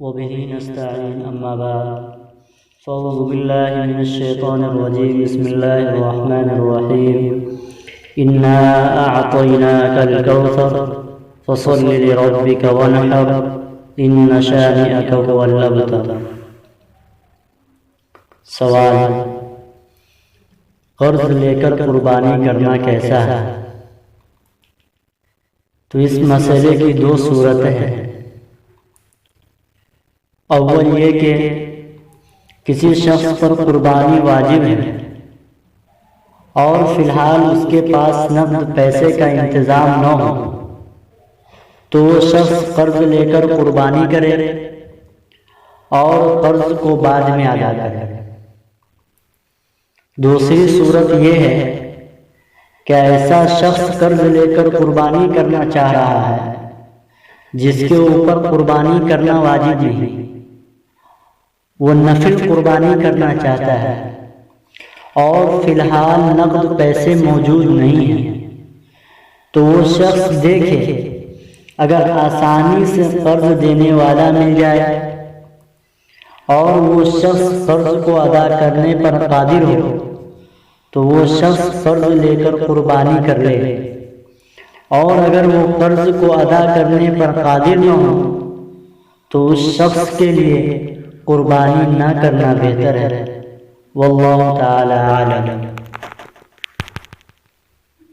وبه نستعين أما بعد فأعوذ بالله من الشيطان الرجيم بسم الله الرحمن الرحيم إنا أعطيناك الكوثر فصل لربك وانحر إن شانئك هو الأبتر۔ سوال: قرض لے کر قربانی کرنا کیسا ہے؟ تو اس مسئلے کی دو صورتیں ہیں۔ اول یہ کہ کسی شخص پر قربانی واجب ہے اور فی الحال اس کے پاس نقد پیسے کا انتظام نہ ہو تو وہ شخص قرض لے کر قربانی کرے اور قرض کو بعد میں ادا کرے۔ دوسری صورت یہ ہے کہ ایسا شخص قرض لے کر قربانی کرنا چاہ رہا ہے جس کے اوپر قربانی کرنا واجب نہیں، وہ نفل قربانی کرنا چاہتا ہے اور فی الحال نقد پیسے موجود نہیں ہیں، تو وہ شخص دیکھے اگر آسانی سے قرض دینے والا مل جائے اور وہ شخص قرض کو ادا کرنے پر قادر ہو تو وہ شخص قرض لے کر قربانی کر لے، اور اگر وہ قرض کو ادا کرنے پر قادر نہ ہو تو اس شخص کے لیے قربانی نہ کرنا بہتر ہے۔ واللہ تعالی عالم۔